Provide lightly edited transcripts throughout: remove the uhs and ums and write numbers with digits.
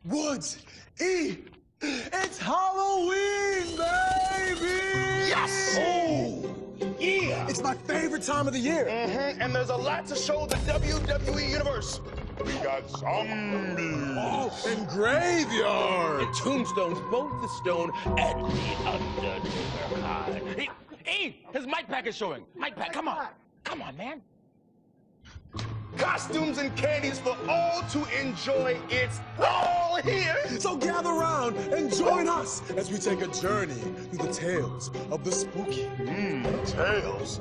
Woods, E, it's Halloween, baby! Yes! Oh, Yeah! it's my favorite time of the year. And there's a lot to show the WWE Universe. We got zombies. Oh, and graveyard. And tombstones, both the stone and the Undertaker kind. Hey, his mic pack is showing. Mic pack, come on. Come on, man. Costumes and candies for all to enjoy. It's all here. So gather around and join us as we take a journey through the tales of the spooky. Tales.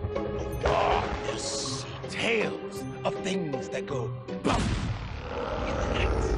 Darkness. Tales of things that go bump in the night.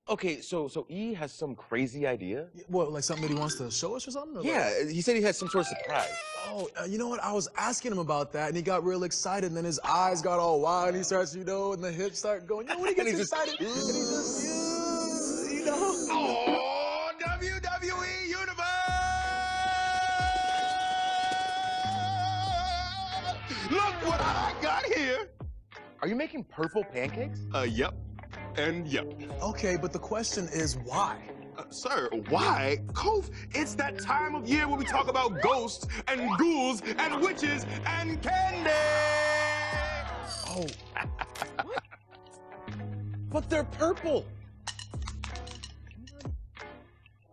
Okay, so E has some crazy idea? What, like something that he wants to show us or something? Or Yeah, he said he had some sort of surprise. Oh, you know what? I was asking him about that, and he got real excited, and then his eyes got all wide, and he starts, and the hips start going. You know, when he gets excited, and he just, you know. Oh, WWE Universe! Look what I got here. Are you making purple pancakes? Yep. And yep. Okay, but the question is why? Sir, why? Kof, it's that time of year where we talk about ghosts and ghouls and witches and candy! Oh. What? But they're purple.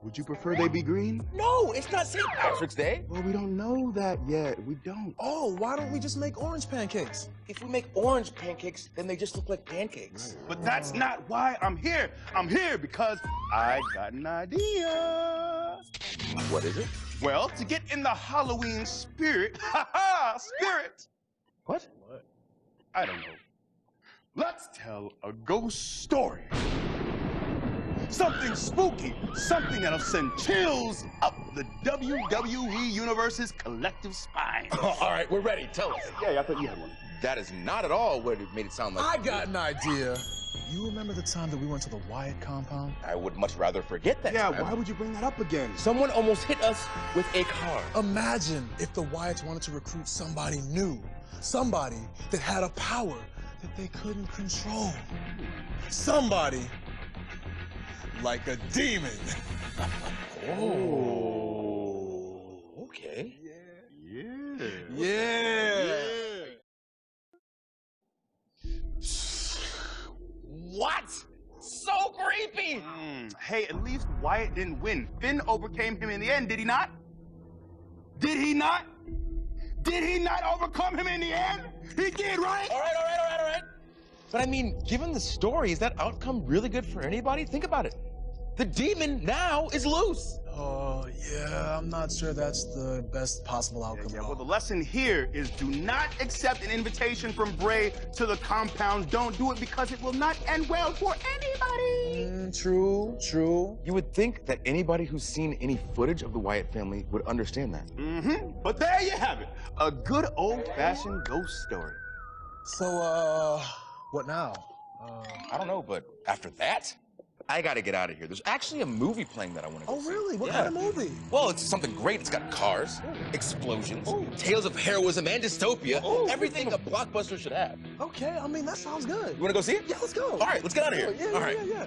Would you prefer they be green? No, it's not St. Patrick's Day. Well, we don't know that yet. We don't. Oh, why don't we just make orange pancakes? If we make orange pancakes, then they just look like pancakes. But that's not why I'm here. I'm here because I got an idea. What is it? Well, to get in the Halloween spirit, spirit. What? I don't know. Let's tell a ghost story. Something spooky, something that'll send chills up the WWE Universe's collective spine. All right, we're ready. Tell us. Yeah, I thought you had one. That is not at all what it made it sound like. I got an idea. You remember the time that we went to the Wyatt compound? I would much rather forget that Yeah, time. why would you bring that up again? Someone almost hit us with a car. Imagine if the Wyatts wanted to recruit somebody new, somebody that had a power that they couldn't control. Somebody like a demon. Oh. Okay. Yeah. What? So creepy. Hey, at least Wyatt didn't win. Finn overcame him in the end, did he not? Did he not? Did he not overcome him in the end? He did, right? All right. But I mean, given the story, is that outcome really good for anybody? Think about it. The demon now is loose. Oh, yeah, I'm not sure that's the best possible outcome at all. Well, the lesson here is do not accept an invitation from Bray to the compound. Don't do it because it will not end well for anybody. True. You would think that anybody who's seen any footage of the Wyatt family would understand that. But there you have it. A good old-fashioned ghost story. So, what now? I don't know, but after that, I gotta get out of here. There's actually a movie playing that I want to go see. Oh, really? What Yeah. kind of movie? Well, it's something great. It's got cars, explosions, tales of heroism and dystopia, everything a blockbuster should have. Okay, I mean, that sounds good. You wanna go see it? Yeah, let's go. All right, let's get out of here. Yeah, All right. yeah.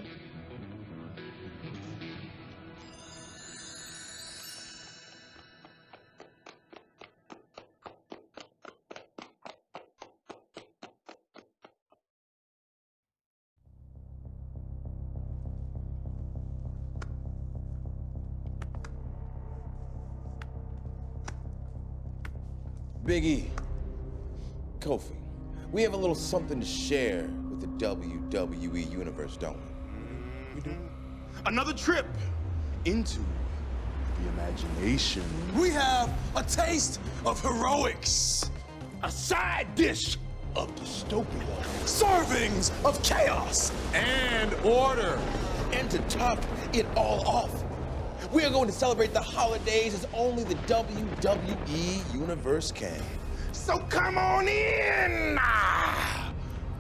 Big E, Kofi, we have a little something to share with the WWE Universe, don't we? We do. Another trip into the imagination. We have a taste of heroics. A side dish of dystopia. Servings of chaos and order. And to top it all off, We are going to celebrate the holidays as only the WWE Universe can. So come on in!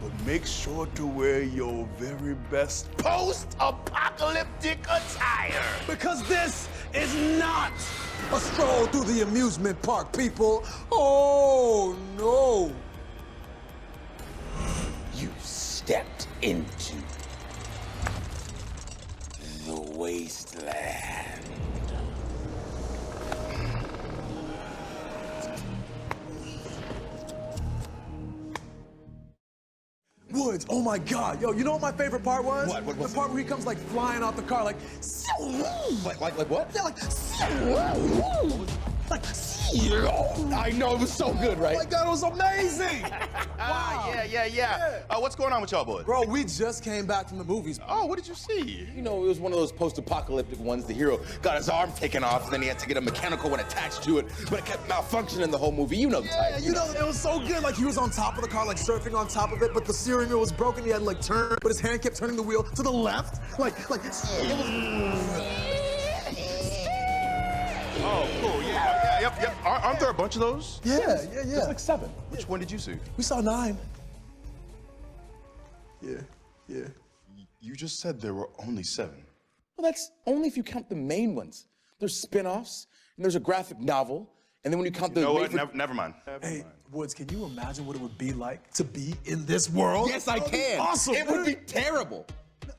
But make sure to wear your very best post-apocalyptic attire. Because this is not a stroll through the amusement park, people. Oh, no. You stepped into the wasteland. Woods, oh my God. Yo, you know what my favorite part was? What was the part where he comes like flying off the car, like what? Yeah, like I know, it was so good, right? Oh my God, it was amazing. Wow. Yeah. What's going on with y'all boys? Bro, we just came back from the movies. Oh, what did you see? You know, it was one of those post-apocalyptic ones. The hero got his arm taken off, and then he had to get a mechanical one attached to it, but it kept malfunctioning the whole movie. You know the type. Yeah, you know, it was so good. Like, he was on top of the car, like, surfing on top of it, but the steering wheel was broken. He had to, like, turn, but his hand kept turning the wheel to the left. Like, it was... Oh, cool. Yep. Aren't there a bunch of those? Yeah. There's like 7. Which one did you see? We saw 9. Yeah. You just said there were only 7. Well, that's only if you count the main ones. There's spin-offs, and there's a graphic novel, and then when you count the... You know what? Never mind. Hey, Woods, can you imagine what it would be like to be in this world? Yes, I can. Awesome. It would be terrible.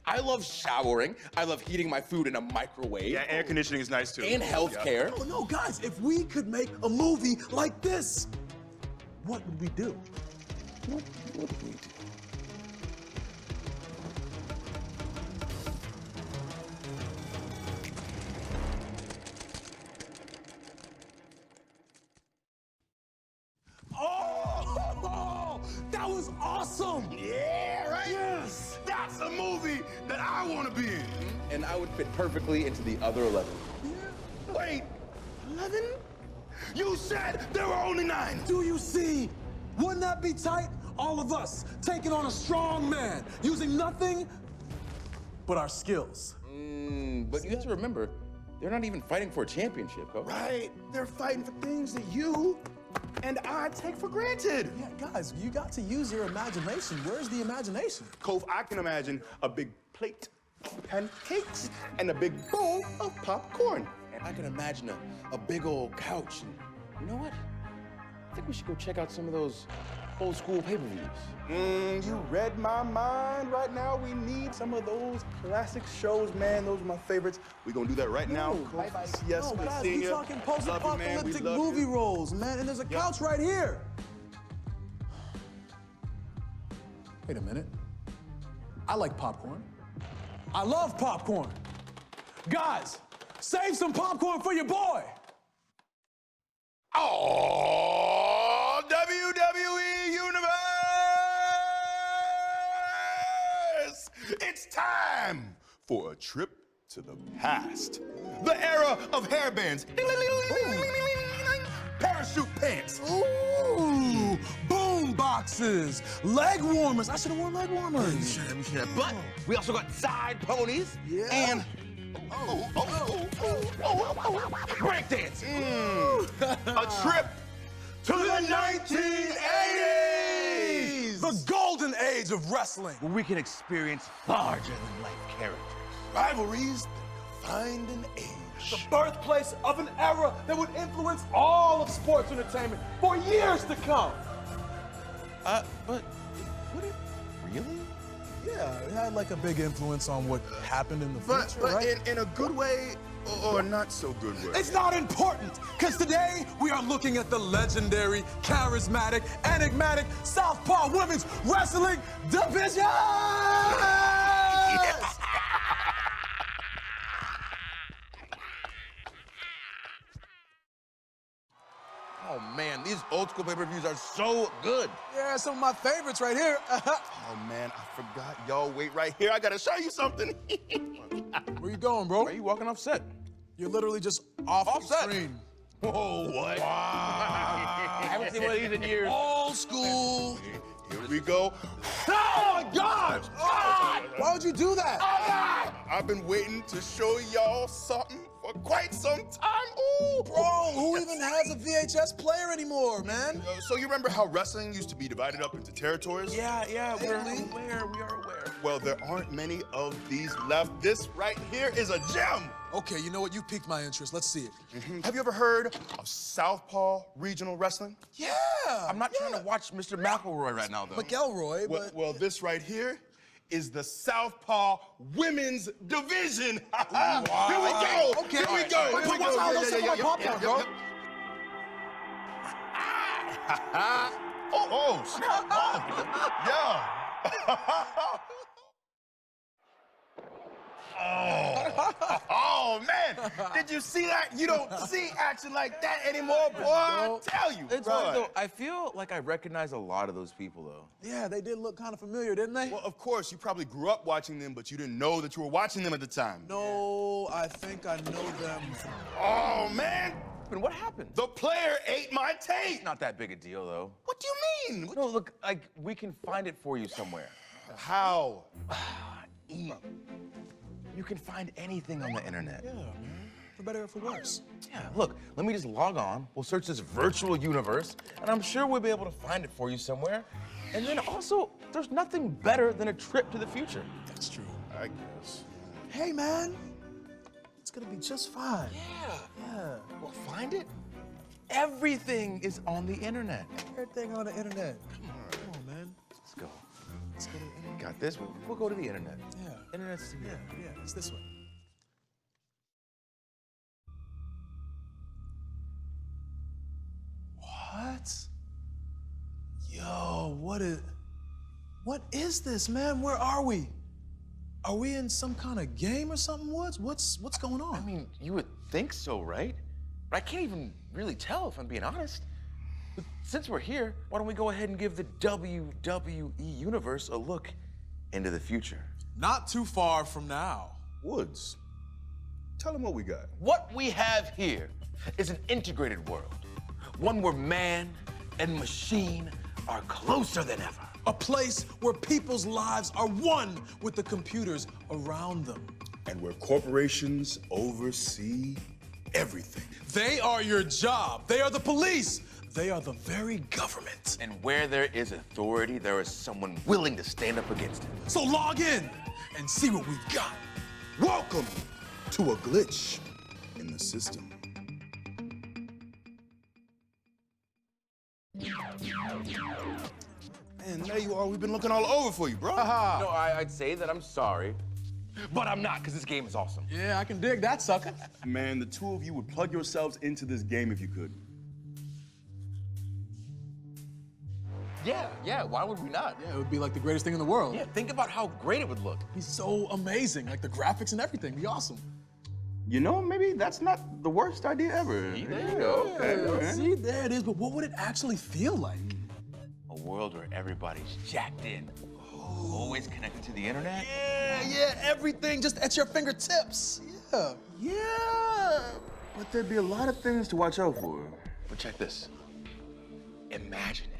I love showering. I love heating my food in a microwave. Yeah, air conditioning is nice too. And healthcare. No, guys, if we could make a movie like this, what would we do? What would we do? Oh, that was awesome. Yeah, right? Yes. That's a movie that I want to be in. And I would fit perfectly into the other 11. Wait, 11? You said there were only 9. Do you see? Wouldn't that be tight? All of us taking on a strong man, using nothing but our skills. But you have to remember, they're not even fighting for a championship, huh? Right, they're fighting for things that you and I take for granted. Yeah, guys, you got to use your imagination. Where's the imagination? Cove, I can imagine a big plate of pancakes and a big bowl of popcorn. And I can imagine a big old couch. And you know what? I think we should go check out some of those old school pay-per-views. You read my mind. Right now, we need some of those classic shows, man. Those are my favorites. We're gonna do that right now. Bye-bye. Yes, no, good guys, seeing we you. talking Love you, man. We post-apocalyptic love movie you. roles, man, and there's a couch right here. Wait a minute. I like popcorn. I love popcorn. Guys, save some popcorn for your boy. Oh, WWE Universe! It's time for a trip to the past. The era of hairbands. Parachute pants. Ooh, boom boxes, leg warmers. I should have worn leg warmers. But we also got side ponies and breakdance. A trip to the 1980s! The golden age of wrestling. Where we can experience larger-than-life characters. Rivalries that defined an age. The birthplace of an era that would influence all of sports entertainment for years to come. But would it really? Yeah, it had like a big influence on what happened in the But future, right? in a good way or not so good way. It's not important, because today we are looking at the legendary, charismatic, enigmatic Southpaw Women's Wrestling Division! Yes! Oh man, these old school pay-per-views are so good. Yeah, some of my favorites right here. Oh man, I forgot. Y'all wait right here. I gotta show you something. Where you going, bro? Why are you walking off set? You're literally just off the Offset. screen. Whoa, what? I haven't seen one of these in years. Old school. Here we go. Oh my God! God! Why would you do that? I've been waiting to show y'all something for quite some time. Ooh, Bro, who even has a VHS player anymore, man? So you remember how wrestling used to be divided up into territories? Yeah, we're Really? aware, we are aware. Well, there aren't many of these left. This right here is a gem. Okay, you know what? You piqued my interest. Let's see it. Have you ever heard of Southpaw Regional Wrestling? Yeah. I'm not trying to watch Mr. McElroy right now, though. McElroy, but... Well, this right here is the Southpaw Women's Division. Wow. Here we go. Okay, Here we go. wait, Here we what's go. all those stuff like popcorn, bro? Oh, snap. Yeah. Oh, man. Did you see that? You don't see action like that anymore, boy. I tell you. It's Boy. funny, though. I feel like I recognize a lot of those people, though. Yeah, they did look kind of familiar, didn't they? Well, of course, you probably grew up watching them, but you didn't know that you were watching them at the time. No, I think I know them. Oh, man. What happened? The player ate my tape. Not that big a deal, though. What do you mean? No, look, like, we can find it for you somewhere. How? E. You can find anything on the internet. Yeah, man. For better or for worse. Yeah, look, let me just log on. We'll search this virtual universe, and I'm sure we'll be able to find it for you somewhere. And then also, there's nothing better than a trip to the future. That's true. I guess. Hey, man. It's gonna be just fine. Yeah. Well, find it. Everything is on the internet. Everything on the internet. Come on, man. Let's go. Let's go to the internet. Got this? We'll go to the internet. Yeah. Internet's here. Yeah, it's this way. What? Yo, what is this, man? Where are we? Are we in some kind of game or something, Woods? What's going on? I mean, you would think so, right? But I can't even really tell, if I'm being honest. But since we're here, why don't we go ahead and give the WWE Universe a look into the future? Not too far from now. Woods, tell them what we got. What we have here is an integrated world, one where man and machine are closer than ever. A place where people's lives are one with the computers around them. And where corporations oversee everything. They are your job. They are the police. They are the very government. And where there is authority, there is someone willing to stand up against it. So log in and see what we've got. Welcome to a glitch in the system. And there you are. We've been looking all over for you, bro. No, I'd say that I'm sorry, but I'm not, because this game is awesome. Yeah, I can dig that sucker. Man, the two of you would plug yourselves into this game if you could. Yeah, why would we not? Yeah, it would be like the greatest thing in the world. Yeah, think about how great it would look. It'd be so amazing. Like the graphics and everything. It'd be awesome. You know, maybe that's not the worst idea ever. There you go. Yeah, see, there it is. But what would it actually feel like? A world where everybody's jacked in, always connected to the internet. Yeah, everything just at your fingertips. Yeah. Yeah, but there'd be a lot of things to watch out for. But check this. Imagine it.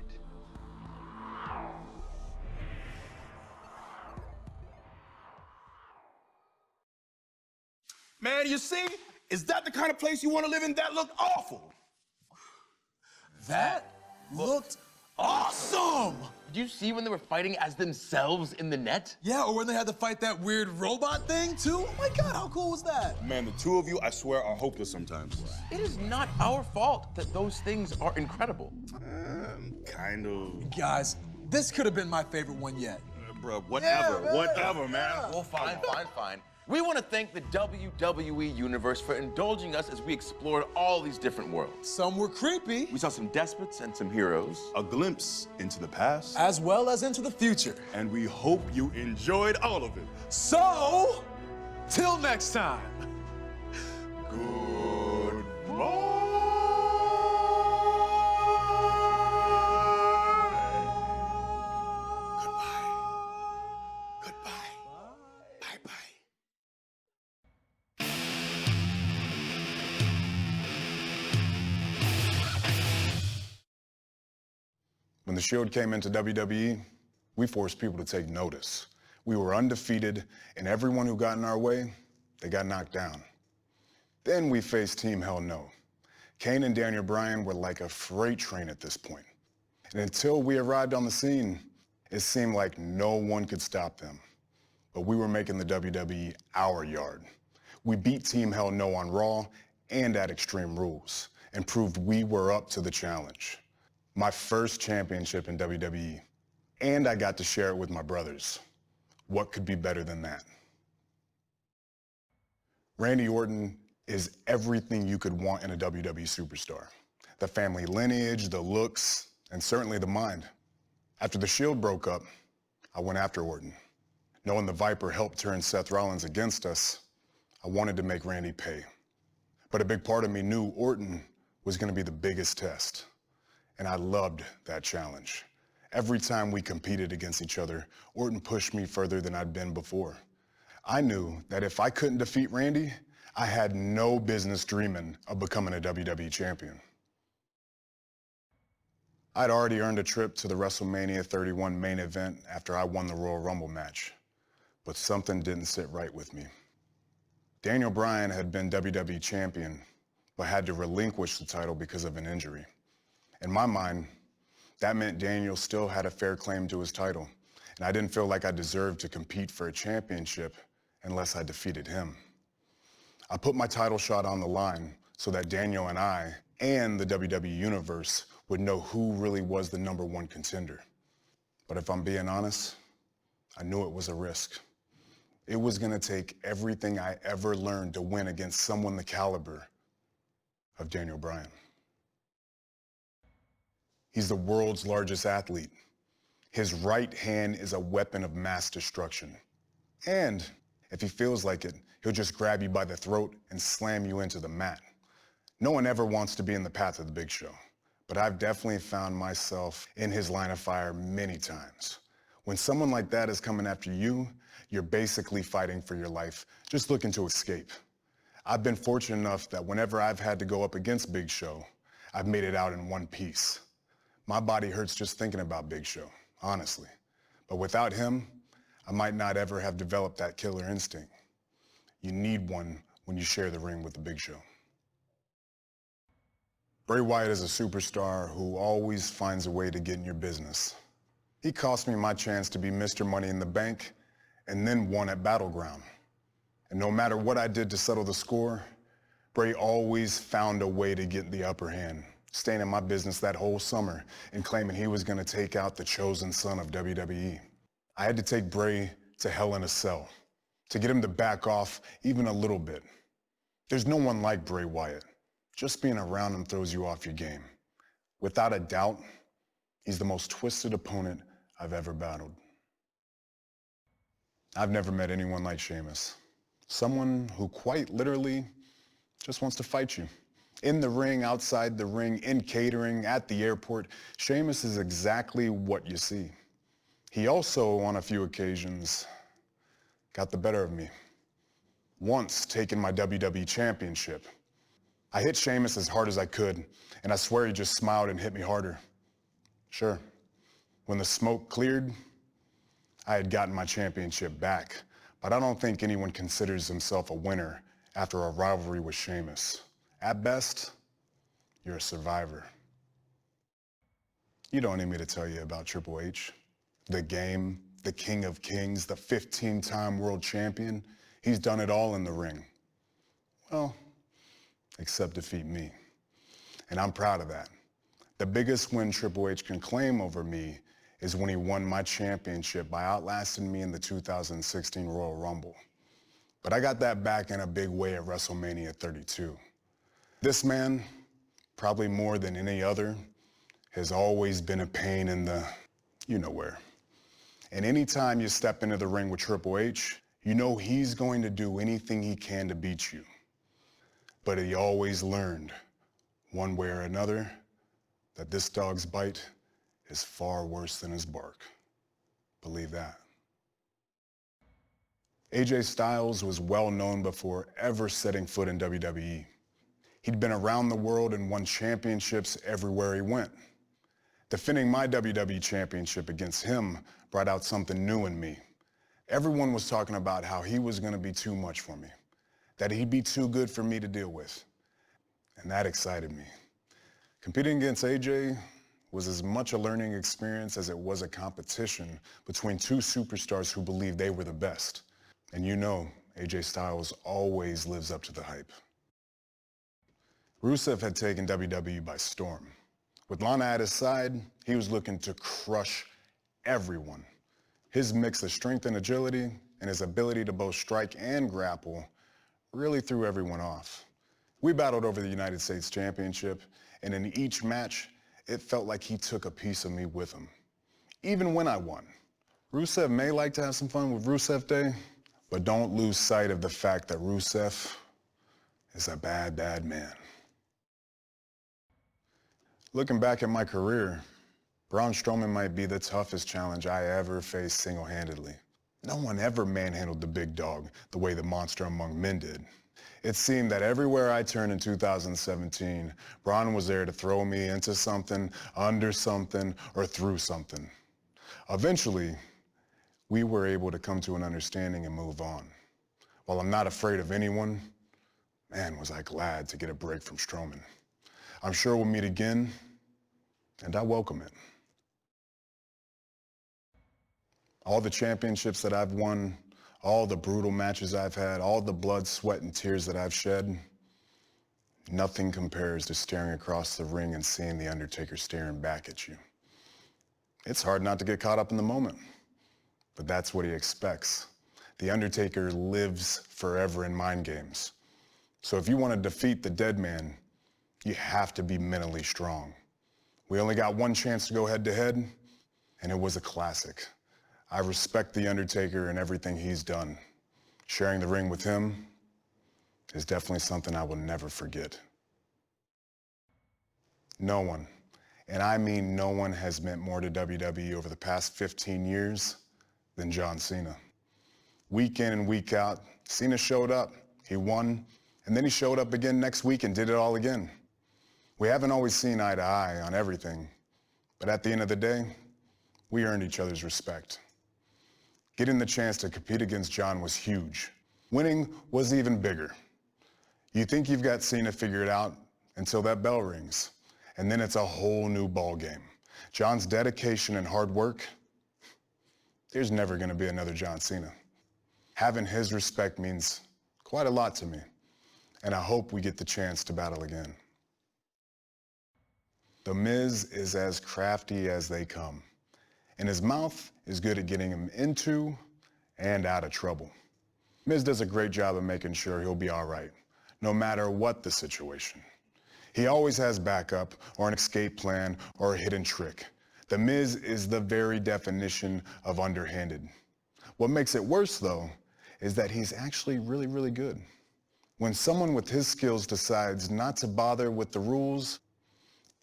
Man, you see? Is that the kind of place you want to live in? That looked awful. That looked awesome. Did you see when they were fighting as themselves in the net? Yeah, or when they had to fight that weird robot thing, too. Oh my God, how cool was that? Man, the two of you, I swear, are hopeless sometimes. It is not our fault that those things are incredible. Kind of. Guys, this could have been my favorite one yet. Bruh, whatever, Yeah, man. whatever, man. Well, fine. We want to thank the WWE Universe for indulging us as we explored all these different worlds. Some were creepy, We saw some despots and some heroes. A glimpse into the past, as well as into the future. and we hope you enjoyed all of it. So, till next time. When the Shield came into WWE, we forced people to take notice. We were undefeated, and everyone who got in our way, they got knocked down. Then we faced Team Hell No. Kane and Daniel Bryan were like a freight train at this point. And until we arrived on the scene, it seemed like no one could stop them. But we were making the WWE our yard. We beat Team Hell No on Raw and at Extreme Rules, and proved we were up to the challenge. My first championship in WWE, and I got to share it with my brothers. What could be better than that? Randy Orton is everything you could want in a WWE superstar. The family lineage, the looks, and certainly the mind. After the Shield broke up, I went after Orton. Knowing the Viper helped turn Seth Rollins against us, I wanted to make Randy pay. But a big part of me knew Orton was going to be the biggest test. And I loved that challenge. Every time we competed against each other, Orton pushed me further than I'd been before. I knew that if I couldn't defeat Randy, I had no business dreaming of becoming a WWE champion. I'd already earned a trip to the WrestleMania 31 main event after I won the Royal Rumble match, but something didn't sit right with me. Daniel Bryan had been WWE champion, but had to relinquish the title because of an injury. In my mind, that meant Daniel still had a fair claim to his title, and I didn't feel like I deserved to compete for a championship unless I defeated him. I put my title shot on the line so that Daniel and I and the WWE Universe would know who really was the #1 contender. But if I'm being honest, I knew it was a risk. It was gonna take everything I ever learned to win against someone the caliber of Daniel Bryan. He's the world's largest athlete. His right hand is a weapon of mass destruction. And if he feels like it, he'll just grab you by the throat and slam you into the mat. No one ever wants to be in the path of the Big Show, but I've definitely found myself in his line of fire many times. When someone like that is coming after you, you're basically fighting for your life, just looking to escape. I've been fortunate enough that whenever I've had to go up against Big Show, I've made it out in one piece. My body hurts just thinking about Big Show, honestly. But without him, I might not ever have developed that killer instinct. You need one when you share the ring with the Big Show. Bray Wyatt is a superstar who always finds a way to get in your business. He cost me my chance to be Mr. Money in the Bank and then won at Battleground. And no matter what I did to settle the score, Bray always found a way to get the upper hand, staying in my business that whole summer and claiming he was gonna take out the chosen son of WWE. I had to take Bray to Hell in a Cell to get him to back off even a little bit. There's no one like Bray Wyatt. Just being around him throws you off your game. Without a doubt, he's the most twisted opponent I've ever battled. I've never met anyone like Sheamus. Someone who quite literally just wants to fight you. In the ring, outside the ring, in catering, at the airport, Sheamus is exactly what you see. He also, on a few occasions, got the better of me. Once taking my WWE Championship. I hit Sheamus as hard as I could, and I swear he just smiled and hit me harder. Sure, when the smoke cleared, I had gotten my championship back, but I don't think anyone considers himself a winner after a rivalry with Sheamus. At best, you're a survivor. You don't need me to tell you about Triple H, the game, the King of Kings, the 15-time world champion. He's done it all in the ring. Well, except defeat me. And I'm proud of that. The biggest win Triple H can claim over me is when he won my championship by outlasting me in the 2016 Royal Rumble. But I got that back in a big way at WrestleMania 32. This man, probably more than any other, has always been a pain in the you-know-where. And anytime you step into the ring with Triple H, you know he's going to do anything he can to beat you. But he always learned, one way or another, that this dog's bite is far worse than his bark. Believe that. AJ Styles was well known before ever setting foot in WWE. He'd been around the world and won championships everywhere he went. Defending my WWE championship against him brought out something new in me. Everyone was talking about how he was gonna be too much for me, that he'd be too good for me to deal with. And that excited me. Competing against AJ was as much a learning experience as it was a competition between two superstars who believed they were the best. And you know, AJ Styles always lives up to the hype. Rusev had taken WWE by storm. With Lana at his side, he was looking to crush everyone. His mix of strength and agility and his ability to both strike and grapple really threw everyone off. We battled over the United States Championship, and in each match, it felt like he took a piece of me with him. Even when I won. Rusev may like to have some fun with Rusev Day, but don't lose sight of the fact that Rusev is a bad, bad man. Looking back at my career, Braun Strowman might be the toughest challenge I ever faced single-handedly. No one ever manhandled the big dog the way the monster among men did. It seemed that everywhere I turned in 2017, Braun was there to throw me into something, under something, or through something. Eventually, we were able to come to an understanding and move on. While I'm not afraid of anyone, man, was I glad to get a break from Strowman. I'm sure we'll meet again, and I welcome it. All the championships that I've won, all the brutal matches I've had, all the blood, sweat, and tears that I've shed, nothing compares to staring across the ring and seeing The Undertaker staring back at you. It's hard not to get caught up in the moment, but that's what he expects. The Undertaker lives forever in mind games. So if you want to defeat the dead man, you have to be mentally strong. We only got one chance to go head-to-head, and it was a classic. I respect The Undertaker and everything he's done. Sharing the ring with him is definitely something I will never forget. No one, and I mean no one, has meant more to WWE over the past 15 years than John Cena. Week in and week out, Cena showed up, he won, and then he showed up again next week and did it all again. We haven't always seen eye to eye on everything, but at the end of the day, we earned each other's respect. Getting the chance to compete against John was huge. Winning was even bigger. You think you've got Cena figured out until that bell rings, and then it's a whole new ball game. John's dedication and hard work, there's never gonna be another John Cena. Having his respect means quite a lot to me, and I hope we get the chance to battle again. The Miz is as crafty as they come, and his mouth is good at getting him into and out of trouble. Miz does a great job of making sure he'll be all right, no matter what the situation. He always has backup or an escape plan or a hidden trick. The Miz is the very definition of underhanded. What makes it worse, though, is that he's actually really, really good. When someone with his skills decides not to bother with the rules,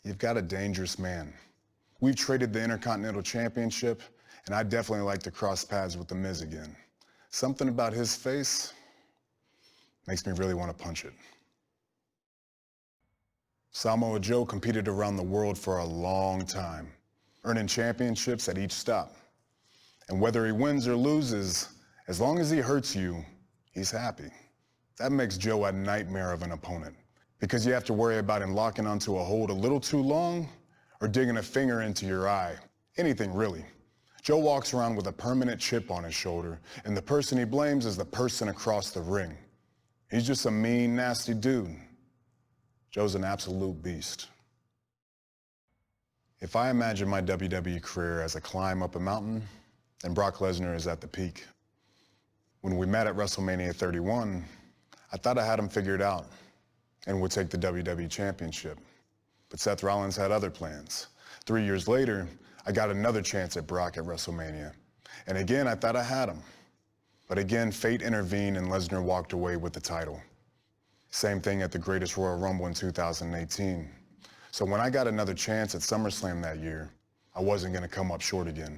you've got a dangerous man. We've traded the Intercontinental Championship, and I'd definitely like to cross paths with The Miz again. Something about his face makes me really want to punch it. Samoa Joe competed around the world for a long time, earning championships at each stop. And whether he wins or loses, as long as he hurts you, he's happy. That makes Joe a nightmare of an opponent, because you have to worry about him locking onto a hold a little too long or digging a finger into your eye. Anything, really. Joe walks around with a permanent chip on his shoulder, and the person he blames is the person across the ring. He's just a mean, nasty dude. Joe's an absolute beast. If I imagine my WWE career as a climb up a mountain, then Brock Lesnar is at the peak. When we met at WrestleMania 31, I thought I had him figured out and would take the WWE Championship. But Seth Rollins had other plans. 3 years later, I got another chance at Brock at WrestleMania. And again, I thought I had him. But again, fate intervened and Lesnar walked away with the title. Same thing at the Greatest Royal Rumble in 2018. So when I got another chance at SummerSlam that year, I wasn't gonna come up short again.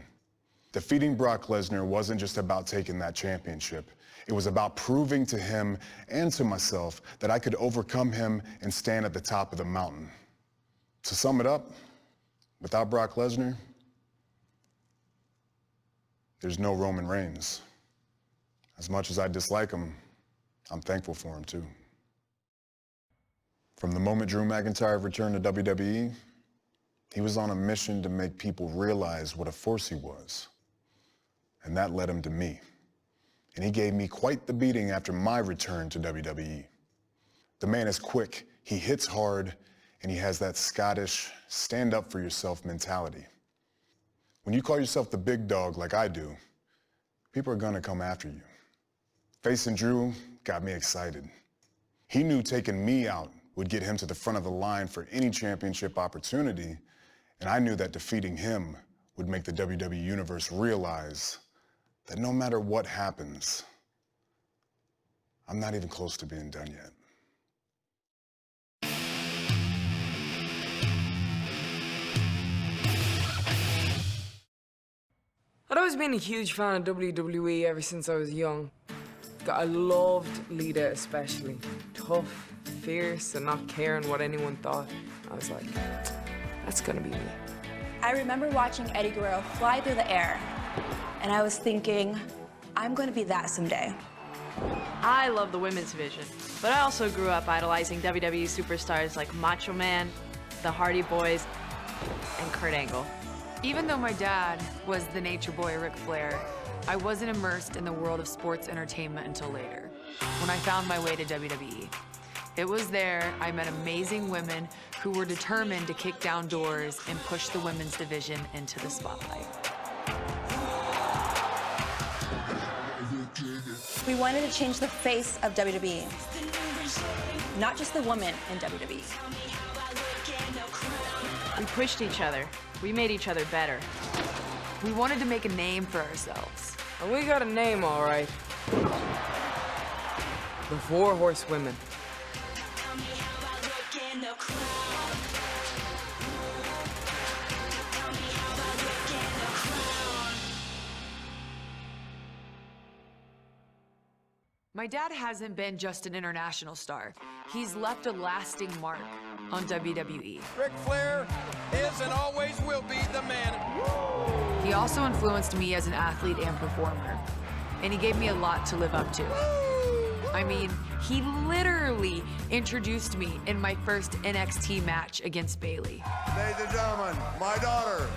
Defeating Brock Lesnar wasn't just about taking that championship. It was about proving to him and to myself that I could overcome him and stand at the top of the mountain. To sum it up, without Brock Lesnar, there's no Roman Reigns. As much as I dislike him, I'm thankful for him too. From the moment Drew McIntyre returned to WWE, he was on a mission to make people realize what a force he was. And that led him to me. And he gave me quite the beating after my return to WWE. The man is quick, he hits hard, and he has that Scottish stand-up-for-yourself mentality. When you call yourself the big dog like I do, people are gonna come after you. Facing Drew got me excited. He knew taking me out would get him to the front of the line for any championship opportunity, and I knew that defeating him would make the WWE Universe realize that no matter what happens, I'm not even close to being done yet. I'd always been a huge fan of WWE ever since I was young. I loved Lita especially. Tough, fierce, and not caring what anyone thought. I was like, that's gonna be me. I remember watching Eddie Guerrero fly through the air, and I was thinking, I'm gonna be that someday. I love the women's division, but I also grew up idolizing WWE superstars like Macho Man, the Hardy Boys, and Kurt Angle. Even though my dad was the nature boy Ric Flair, I wasn't immersed in the world of sports entertainment until later, when I found my way to WWE. It was there I met amazing women who were determined to kick down doors and push the women's division into the spotlight. We wanted to change the face of WWE, not just the woman in WWE. We pushed each other. We made each other better. We wanted to make a name for ourselves. And we got a name, all right. The Four Horsewomen. My dad hasn't been just an international star. He's left a lasting mark on WWE. Ric Flair is and always will be the man. He also influenced me as an athlete and performer, and he gave me a lot to live up to. I mean, he literally introduced me in my first NXT match against Bayley. Ladies and gentlemen, my daughter,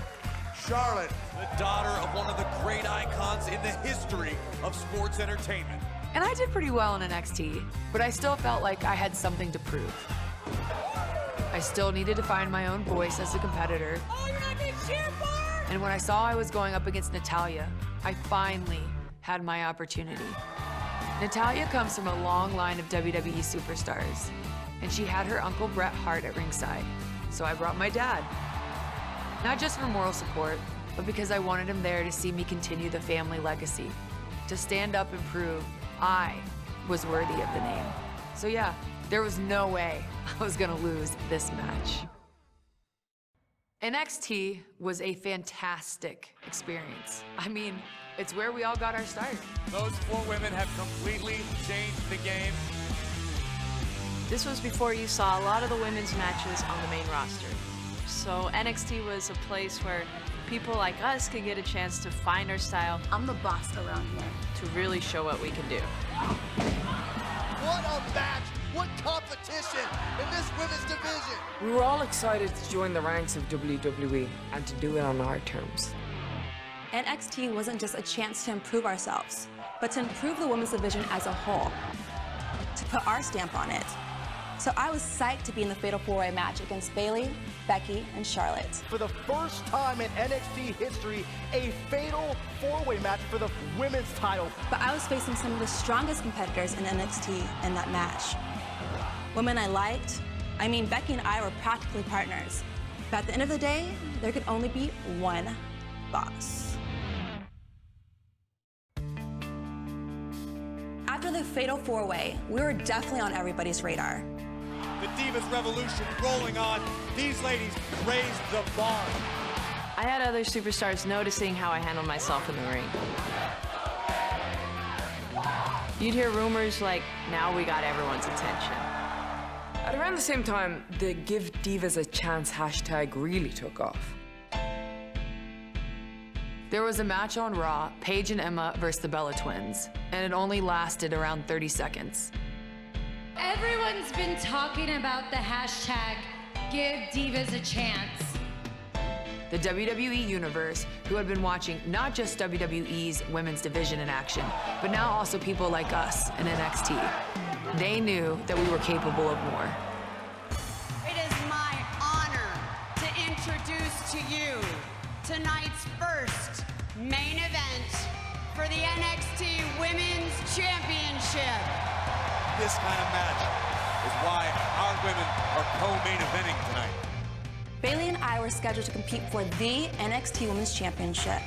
Charlotte. The daughter of one of the great icons in the history of sports entertainment. And I did pretty well in NXT, but I still felt like I had something to prove. I still needed to find my own voice as a competitor. Oh, you're not gonna cheer for her? And when I saw I was going up against Natalya, I finally had my opportunity. Natalya comes from a long line of WWE superstars, and she had her uncle Bret Hart at ringside. So I brought my dad. Not just for moral support, but because I wanted him there to see me continue the family legacy, to stand up and prove I was worthy of the name. So yeah, there was no way I was gonna lose this match. NXT was a fantastic experience. I mean, it's where we all got our start. Those four women have completely changed the game. This was before you saw a lot of the women's matches on the main roster. So NXT was a place where people like us could get a chance to find our style. I'm the boss around here. To really show what we can do. What a match! What competition in this women's division! We were all excited to join the ranks of WWE and to do it on our terms. NXT wasn't just a chance to improve ourselves, but to improve the women's division as a whole, to put our stamp on it. So I was psyched to be in the Fatal 4-Way match against Bayley, Becky, and Charlotte. For the first time in NXT history, a Fatal 4-Way match for the women's title. But I was facing some of the strongest competitors in NXT in that match. Women I liked. I mean, Becky and I were practically partners. But at the end of the day, there could only be one boss. After the Fatal 4-Way, we were definitely on everybody's radar. The Divas Revolution rolling on. These ladies raised the bar. I had other superstars noticing how I handled myself in the ring. You'd hear rumors like, now we got everyone's attention. At around the same time, the Give Divas a Chance hashtag really took off. There was a match on Raw, Paige and Emma versus the Bella Twins, and it only lasted around 30 seconds. Everyone's been talking about the hashtag Give Divas a Chance. The WWE Universe, who had been watching not just WWE's women's division in action, but now also people like us in NXT. They knew that we were capable of more. It is my honor to introduce to you tonight's first main event for the NXT Women's Championship. This kind of match is why our women are co-main eventing tonight. Bayley and I were scheduled to compete for the NXT Women's Championship.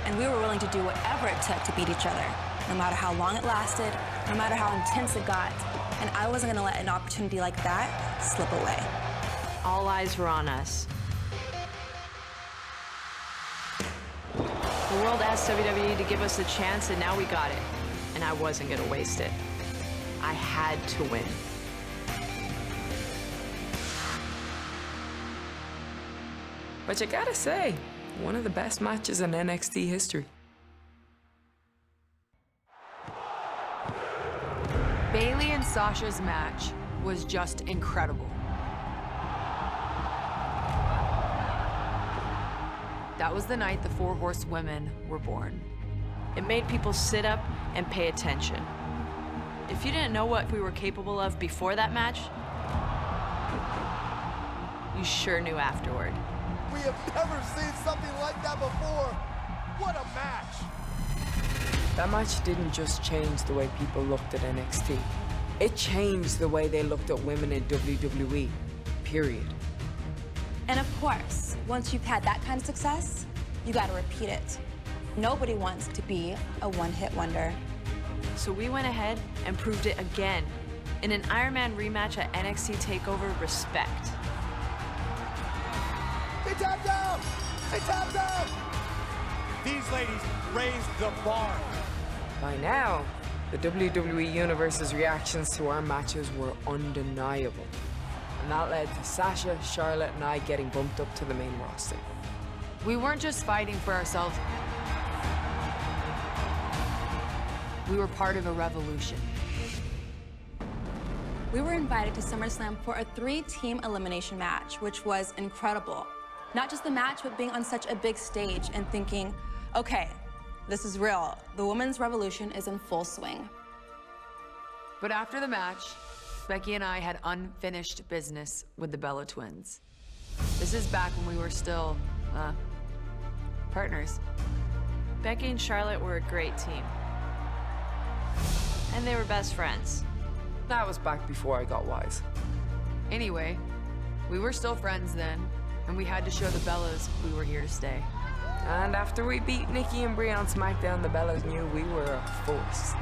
And we were willing to do whatever it took to beat each other, no matter how long it lasted, no matter how intense it got. And I wasn't gonna let an opportunity like that slip away. All eyes were on us. The world asked WWE to give us a chance, and now we got it. And I wasn't gonna waste it. I had to win. But you gotta say, one of the best matches in NXT history. Bayley and Sasha's match was just incredible. That was the night the Four Horsewomen were born. It made people sit up and pay attention. If you didn't know what we were capable of before that match, you sure knew afterward. We have never seen something like that before. What a match. That match didn't just change the way people looked at NXT. It changed the way they looked at women in WWE, period. And of course, once you've had that kind of success, you gotta repeat it. Nobody wants to be a one-hit wonder. So we went ahead and proved it again in an Iron Man rematch at NXT TakeOver Respect. They tapped out! They tapped out! These ladies raised the bar. By now, the WWE Universe's reactions to our matches were undeniable. And that led to Sasha, Charlotte, and I getting bumped up to the main roster. We weren't just fighting for ourselves. We were part of a revolution. We were invited to SummerSlam for a 3-team elimination match, which was incredible. Not just the match, but being on such a big stage and thinking, okay, this is real. The women's revolution is in full swing. But after the match, Becky and I had unfinished business with the Bella Twins. This is back when we were still, partners. Becky and Charlotte were a great team. And they were best friends. That was back before I got wise. Anyway, we were still friends then, and we had to show the Bellas we were here to stay. And after we beat Nikki and Brie on SmackDown, the Bellas knew we were a force.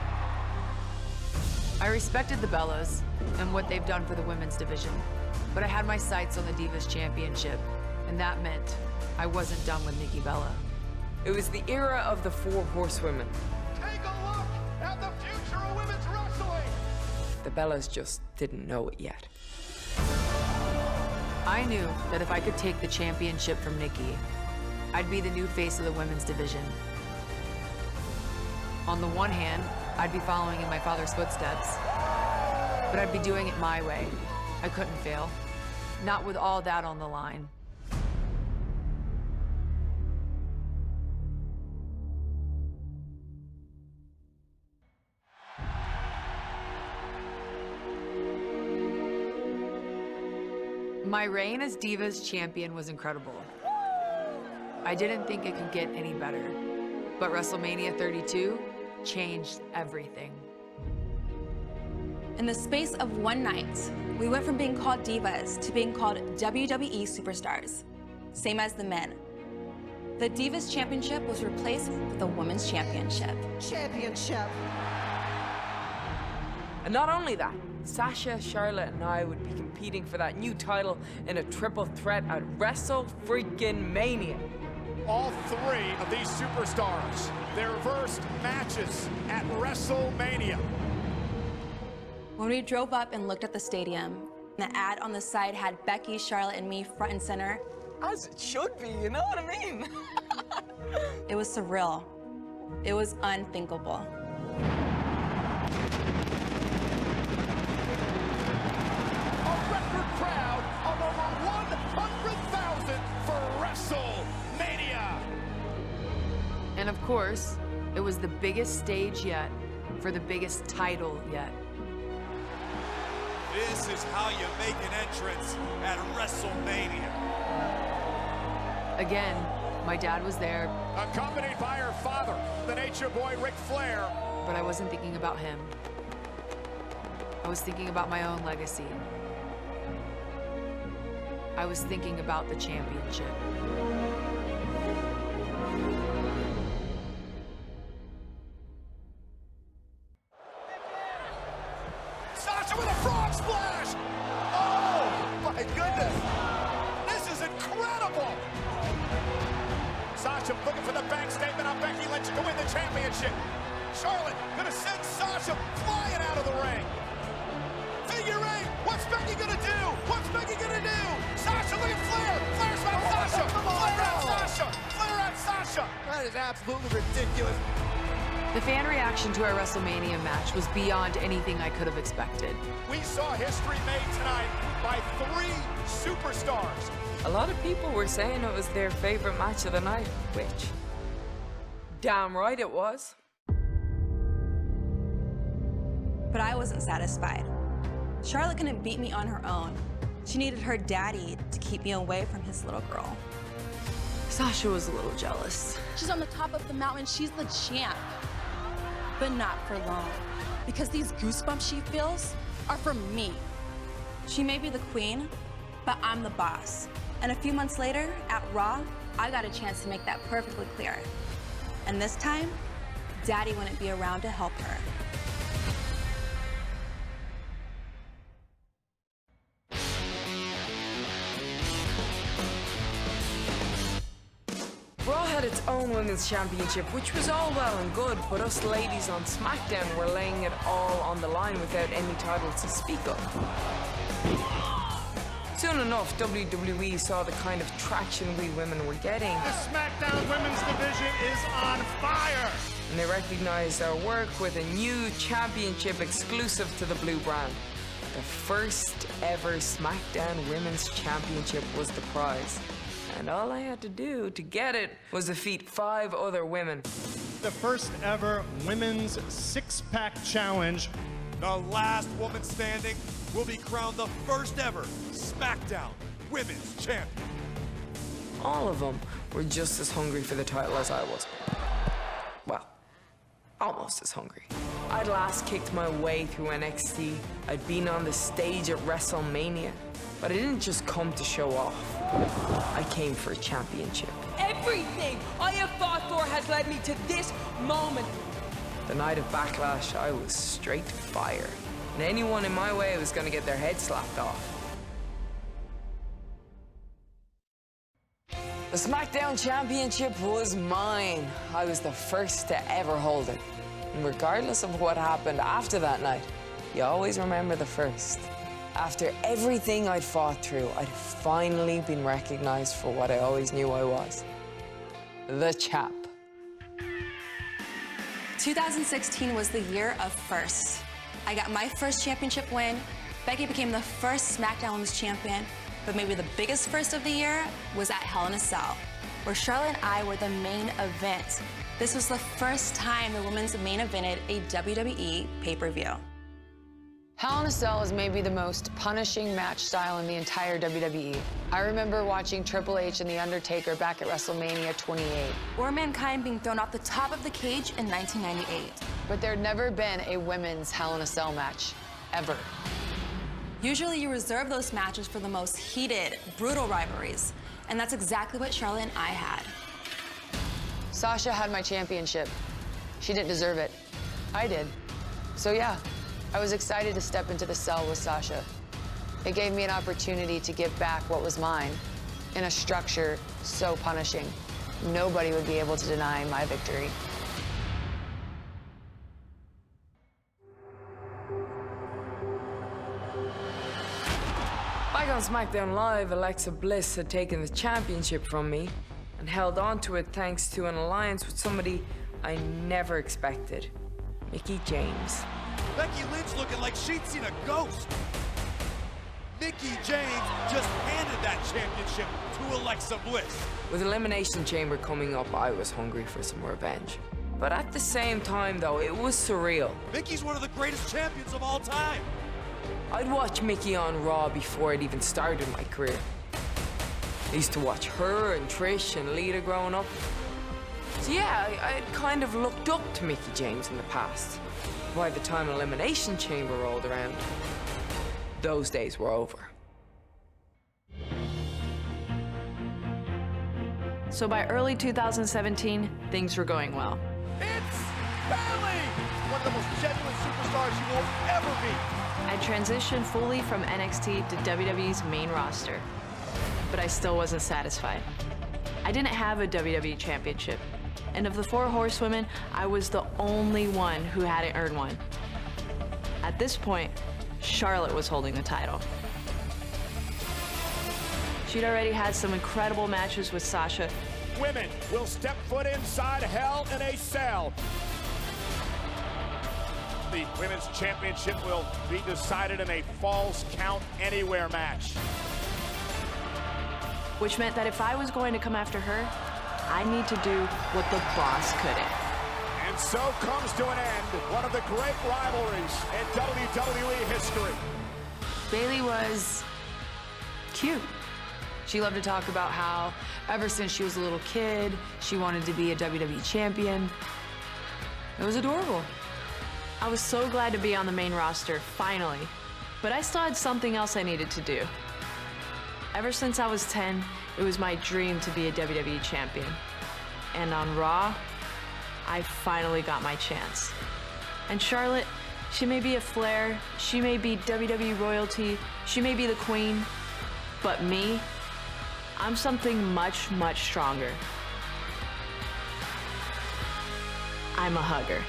I respected the Bellas and what they've done for the women's division, but I had my sights on the Divas Championship, and that meant I wasn't done with Nikki Bella. It was the era of the Four Horsewomen. Take a look at the future of women's wrestling! The Bellas just didn't know it yet. I knew that if I could take the championship from Nikki, I'd be the new face of the women's division. On the one hand, I'd be following in my father's footsteps, but I'd be doing it my way. I couldn't fail, not with all that on the line. My reign as Divas champion was incredible. I didn't think it could get any better, but WrestleMania 32 changed everything. In the space of one night, we went from being called divas to being called WWE superstars, same as the men. The Divas Championship was replaced with the Women's Championship. And not only that, Sasha, Charlotte, and I would be competing for that new title in a triple threat at WrestleFreaking-Mania. All three of these superstars, their first matches at WrestleMania. When we drove up and looked at the stadium, the ad on the side had Becky, Charlotte, and me front and center. As it should be, you know what I mean? It was surreal. It was unthinkable. A record crowd of over 100,000 for WrestleMania. And of course, it was the biggest stage yet for the biggest title yet. This is how you make an entrance at WrestleMania. Again, my dad was there, Accompanied by her father, the Nature Boy Ric Flair. but I wasn't thinking about him. I was thinking about my own legacy. I was thinking about the championship. Sasha with a frog splash! Oh, my goodness! This is incredible! Sasha looking for the bank statement on Becky Lynch to win the championship. Charlotte gonna send Sasha flying out of the ring. Figure eight, what's Becky gonna do? What's Becky gonna do? Sasha, look at Flair! Flair's got Sasha! Flair at Sasha! Flair at Sasha! That is absolutely ridiculous. The fan reaction to our WrestleMania match was beyond anything I could have expected. We saw history made tonight by 3 superstars. A lot of people were saying it was their favorite match of the night, which, damn right it was. But I wasn't satisfied. Charlotte couldn't beat me on her own. She needed her daddy to keep me away from his little girl. Sasha was a little jealous. She's on the top of the mountain. She's the champ. But not for long. Because these goosebumps she feels are for me. She may be the queen, but I'm the boss. And a few months later, at Raw, I got a chance to make that perfectly clear. And this time, Daddy wouldn't be around to help her. Raw had its own women's championship, which was all well and good, but us ladies on SmackDown were laying it all on the line without any titles to speak of. Soon enough, WWE saw the kind of traction we women were getting. The SmackDown Women's Division is on fire! And they recognized our work with a new championship exclusive to the Blue brand. The first ever SmackDown Women's Championship was the prize. And all I had to do to get it was defeat 5 other women. The first ever women's six-pack challenge. The last woman standing will be crowned the first ever SmackDown Women's Champion. All of them were just as hungry for the title as I was. Well, almost as hungry. I'd last kicked my way through NXT. I'd been on the stage at WrestleMania. But I didn't just come to show off. I came for a championship. Everything I have fought for has led me to this moment. The night of Backlash, I was straight fire. And anyone in my way was gonna get their head slapped off. The SmackDown Championship was mine. I was the first to ever hold it. And regardless of what happened after that night, you always remember the first. After everything I'd fought through, I'd finally been recognized for what I always knew I was. The champ. 2016 was the year of firsts. I got my first championship win. Becky became the first SmackDown Women's Champion. But maybe the biggest first of the year was at Hell in a Cell, where Charlotte and I were the main event. This was the first time the women's main evented a WWE pay-per-view. Hell in a Cell is maybe the most punishing match style in the entire WWE. I remember watching Triple H and The Undertaker back at WrestleMania 28. Or Mankind being thrown off the top of the cage in 1998. But there'd never been a women's Hell in a Cell match, ever. Usually you reserve those matches for the most heated, brutal rivalries. And that's exactly what Charlotte and I had. Sasha had my championship. She didn't deserve it. I did. So yeah, I was excited to step into the cell with Sasha. It gave me an opportunity to give back what was mine in a structure so punishing. Nobody would be able to deny my victory. Back on SmackDown Live, Alexa Bliss had taken the championship from me and held on to it thanks to an alliance with somebody I never expected. Mickie James. Becky Lynch looking like she'd seen a ghost. Mickie James just handed that championship to Alexa Bliss. With Elimination Chamber coming up, I was hungry for some revenge. But at the same time, though, it was surreal. Mickie's one of the greatest champions of all time. I'd watch Mickie on Raw before I'd even started my career. I used to watch her and Trish and Lita growing up. So yeah, I'd kind of looked up to Mickie James in the past. By the time Elimination Chamber rolled around, those days were over. So by early 2017, things were going well. It's Bayley! One of the most genuine superstars you will ever be. I transitioned fully from NXT to WWE's main roster, but I still wasn't satisfied. I didn't have a WWE championship, and of the 4 horsewomen, I was the only one who hadn't earned one. At this point, Charlotte was holding the title. She'd already had some incredible matches with Sasha. Women will step foot inside Hell in a Cell. The Women's Championship will be decided in a Falls Count Anywhere match. Which meant that if I was going to come after her, I need to do what the boss couldn't. And so comes to an end one of the great rivalries in WWE history. Bayley was cute. She loved to talk about how ever since she was a little kid, she wanted to be a WWE champion. It was adorable. I was so glad to be on the main roster, finally. But I still had something else I needed to do. Ever since I was 10, it was my dream to be a WWE champion. And on Raw, I finally got my chance. And Charlotte, she may be a Flair, she may be WWE royalty, she may be the queen, but me, I'm something much, much stronger. I'm a hugger.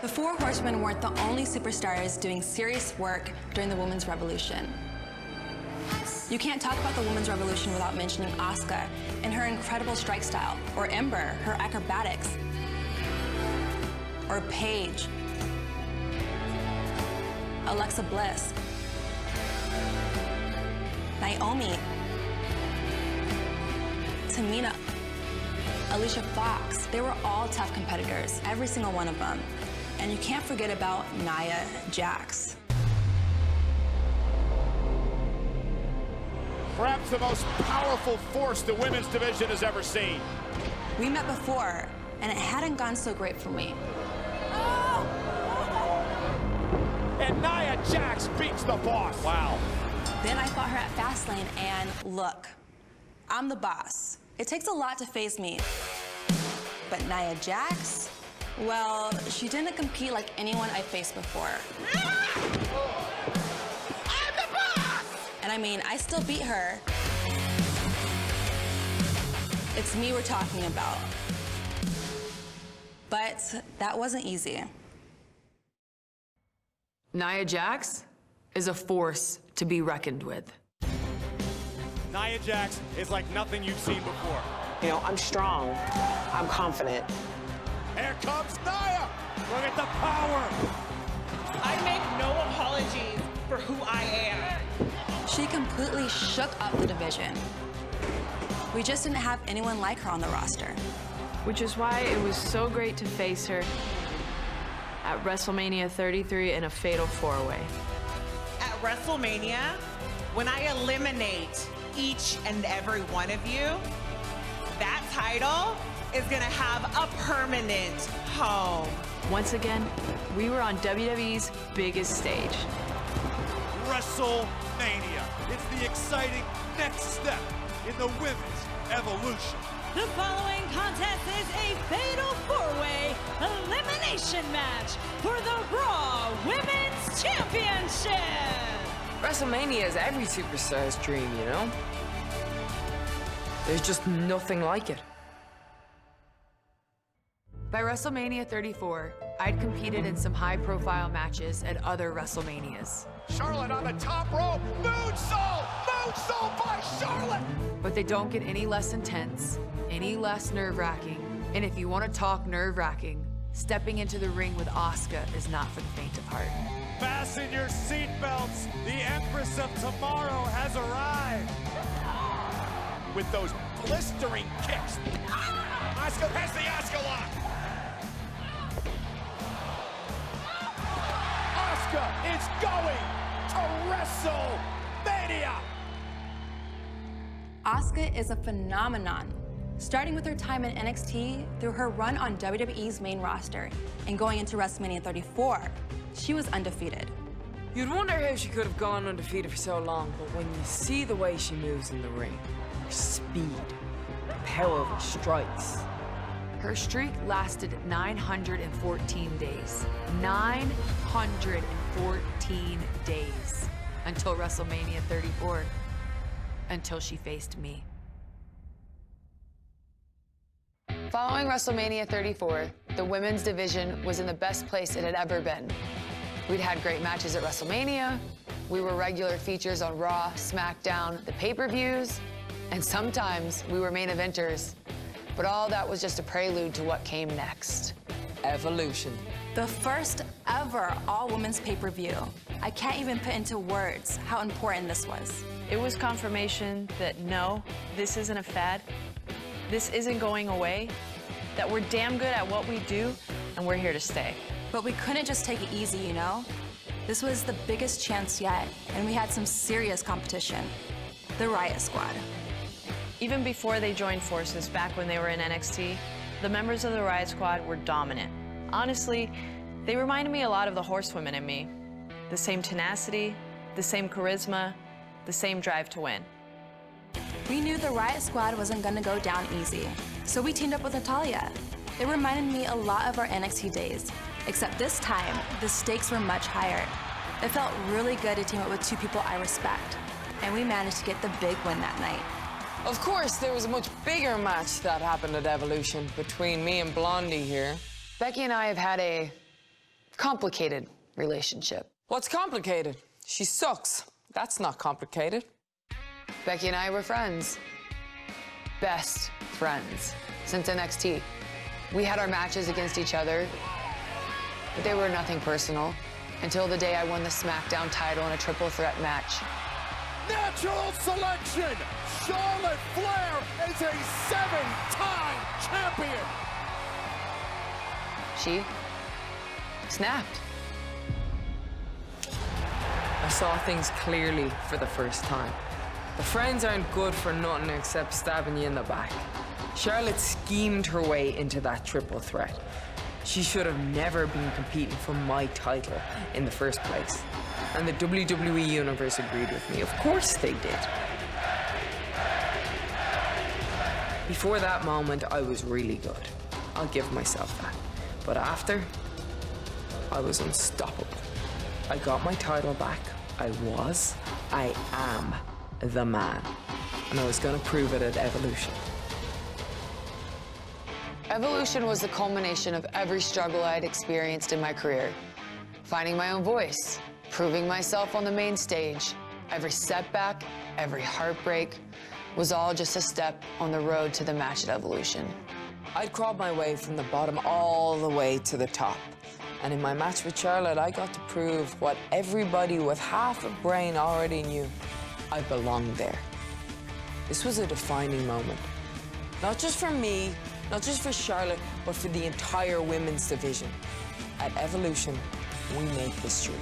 The 4 horsemen weren't the only superstars doing serious work during the women's revolution. You can't talk about the women's revolution without mentioning Asuka and her incredible strike style, or Ember, her acrobatics, or Paige, Alexa Bliss, Naomi, Tamina, Alicia Fox. They were all tough competitors, every single one of them. And you can't forget about Nia Jax. Perhaps the most powerful force the women's division has ever seen. We met before, and it hadn't gone so great for me. And Nia Jax beats the boss. Wow. Then I fought her at Fastlane, and look, I'm the boss. It takes a lot to face me. But Nia Jax, well, she didn't compete like anyone I faced before. I'm the boss! And I mean, I still beat her. It's me we're talking about. But that wasn't easy. Nia Jax is a force to be reckoned with. Nia Jax is like nothing you've seen before. You know, I'm strong. I'm confident. Here comes Nia! Look at the power! I make no apologies for who I am. She completely shook up the division. We just didn't have anyone like her on the roster. Which is why it was so great to face her at WrestleMania 33 in a fatal 4-way. At WrestleMania, when I eliminate each and every one of you, that title is gonna have a permanent home. Once again, we were on WWE's biggest stage. WrestleMania. It's the exciting next step in the women's evolution. The following contest is a fatal 4-way elimination match for the Raw Women's Championship. WrestleMania is every superstar's dream, you know? There's just nothing like it. By WrestleMania 34, I'd competed in some high-profile matches at other WrestleManias. Charlotte on the top rope. Moonsault! Moonsault by Charlotte! But they don't get any less intense, any less nerve-wracking. And if you want to talk nerve-wracking, stepping into the ring with Asuka is not for the faint of heart. Fasten your seatbelts. The Empress of Tomorrow has arrived. With those blistering kicks. Asuka has the Asuka lock. Asuka is going to WrestleMania. Asuka is a phenomenon. Starting with her time in NXT through her run on WWE's main roster and going into WrestleMania 34, she was undefeated. You'd wonder how she could have gone undefeated for so long, but when you see the way she moves in the ring, her speed, the power of her strikes. Her streak lasted 914 days. 914 days until WrestleMania 34, until she faced me. Following WrestleMania 34, the women's division was in the best place it had ever been. We'd had great matches at WrestleMania, we were regular features on Raw, SmackDown, the pay-per-views, and sometimes we were main eventers. But all that was just a prelude to what came next. Evolution. The first ever all-women's pay-per-view. I can't even put into words how important this was. It was confirmation that no, this isn't a fad. This isn't going away, that we're damn good at what we do, and we're here to stay. But we couldn't just take it easy, you know? This was the biggest chance yet, and we had some serious competition. The Riot Squad. Even before they joined forces back when they were in NXT, the members of the Riot Squad were dominant. Honestly, they reminded me a lot of the HorseWomen in me. The same tenacity, the same charisma, the same drive to win. We knew the Riot Squad wasn't gonna go down easy, so we teamed up with Natalya. It reminded me a lot of our NXT days, except this time, the stakes were much higher. It felt really good to team up with two people I respect, and we managed to get the big win that night. Of course, there was a much bigger match that happened at Evolution between me and Blondie here. Becky and I have had a complicated relationship. What's complicated? She sucks. That's not complicated. Becky and I were friends. Best friends since NXT. We had our matches against each other, but they were nothing personal until the day I won the SmackDown title in a triple threat match. Natural selection! Charlotte Flair is a 7-time champion! She snapped. I saw things clearly for the first time. The friends aren't good for nothing except stabbing you in the back. Charlotte schemed her way into that triple threat. She should have never been competing for my title in the first place. And the WWE Universe agreed with me. Of course they did. Before that moment, I was really good. I'll give myself that. But after, I was unstoppable. I got my title back. I am the man. And I was gonna prove it at Evolution. Evolution was the culmination of every struggle I had experienced in my career. Finding my own voice, proving myself on the main stage. Every setback, every heartbreak was all just a step on the road to the match at Evolution. I'd crawled my way from the bottom all the way to the top. And in my match with Charlotte, I got to prove what everybody with half a brain already knew. I belonged there. This was a defining moment. Not just for me, not just for Charlotte, but for the entire women's division. At Evolution, we made history.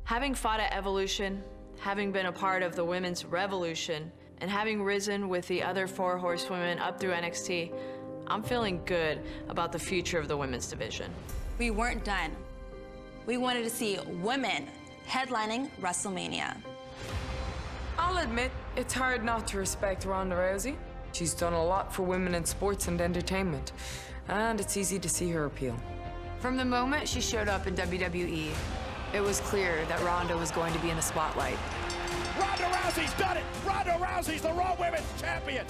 Having fought at Evolution, having been a part of the women's revolution, and having risen with the other 4 horsewomen up through NXT, I'm feeling good about the future of the women's division. We weren't done. We wanted to see women headlining WrestleMania. I'll admit, it's hard not to respect Ronda Rousey. She's done a lot for women in sports and entertainment, and it's easy to see her appeal. From the moment she showed up in WWE, it was clear that Ronda was going to be in the spotlight. Ronda Rousey's done it! Ronda Rousey's the Raw Women's Champion!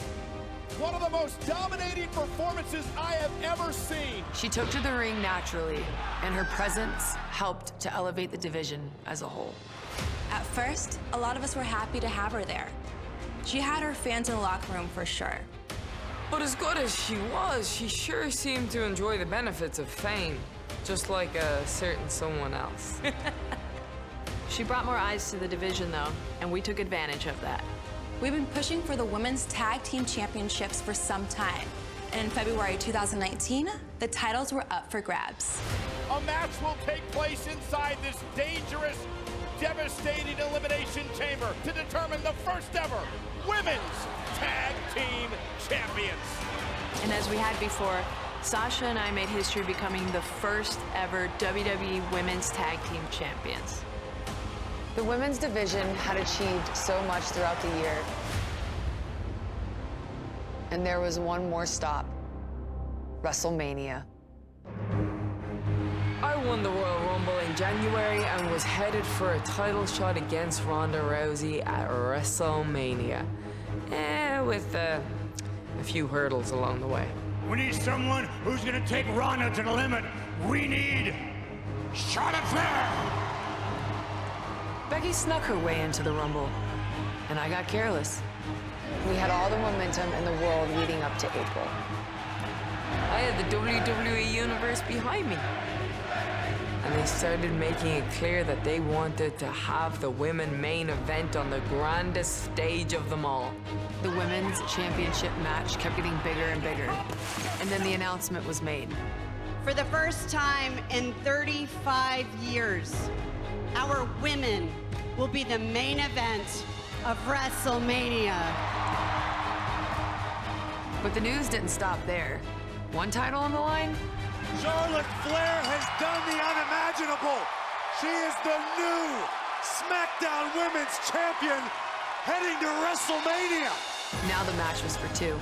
One of the most dominating performances I have ever seen. She took to the ring naturally, and her presence helped to elevate the division as a whole. At first, a lot of us were happy to have her there. She had her fans in the locker room for sure. But as good as she was, she sure seemed to enjoy the benefits of fame, just like a certain someone else. She brought more eyes to the division, though, and we took advantage of that. We've been pushing for the Women's Tag Team Championships for some time. And in February 2019, the titles were up for grabs. A match will take place inside this dangerous, devastating elimination chamber to determine the first ever Women's Tag Team Champions. And as we had before, Sasha and I made history becoming the first ever WWE Women's Tag Team Champions. The women's division had achieved so much throughout the year. And there was one more stop, WrestleMania. I won the Royal Rumble in January and was headed for a title shot against Ronda Rousey at WrestleMania. With a few hurdles along the way. We need someone who's gonna take Ronda to the limit. We need Charlotte Flair. Becky snuck her way into the Rumble, and I got careless. We had all the momentum in the world leading up to April. I had the WWE Universe behind me. And they started making it clear that they wanted to have the women main event on the grandest stage of them all. The women's championship match kept getting bigger and bigger, and then the announcement was made. For the first time in 35 years, our women will be the main event of WrestleMania. But the news didn't stop there. One title on the line? Charlotte Flair has done the unimaginable. She is the new SmackDown Women's Champion heading to WrestleMania. Now the match was for two.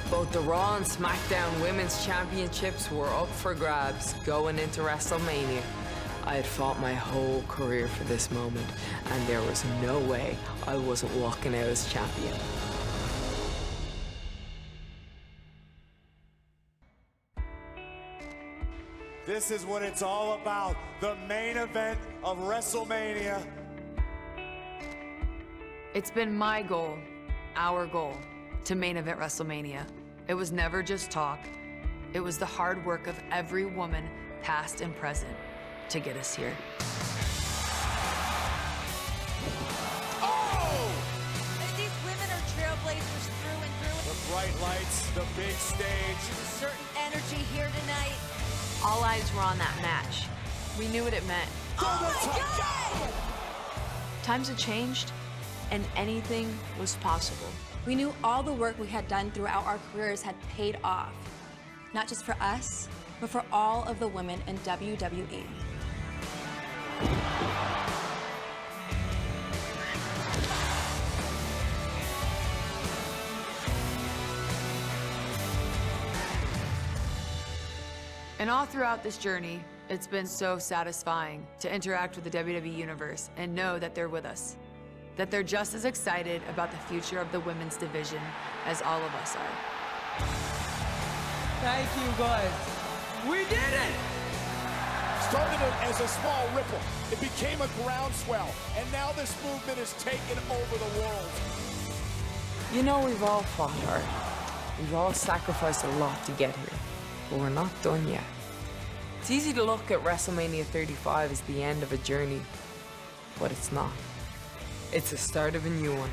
Both the Raw and SmackDown Women's Championships were up for grabs going into WrestleMania. I had fought my whole career for this moment, and there was no way I wasn't walking out as champion. This is what it's all about, the main event of WrestleMania. It's been my goal, our goal, to main event WrestleMania. It was never just talk. It was the hard work of every woman, past and present, to get us here. Oh! And these women are trailblazers through and through. The bright lights, the big stage. There's a certain energy here tonight. All eyes were on that match. We knew what it meant. Oh my God! Times had changed, and anything was possible. We knew all the work we had done throughout our careers had paid off. Not just for us, but for all of the women in WWE. And all throughout this journey, it's been so satisfying to interact with the WWE Universe and know that they're with us. That they're just as excited about the future of the women's division as all of us are. Thank you, guys. We did it! Started as a small ripple, it became a groundswell, and now this movement is taking over the world. You know, we've all fought hard. We've all sacrificed a lot to get here, but we're not done yet. It's easy to look at WrestleMania 35 as the end of a journey, but it's not. It's the start of a new one.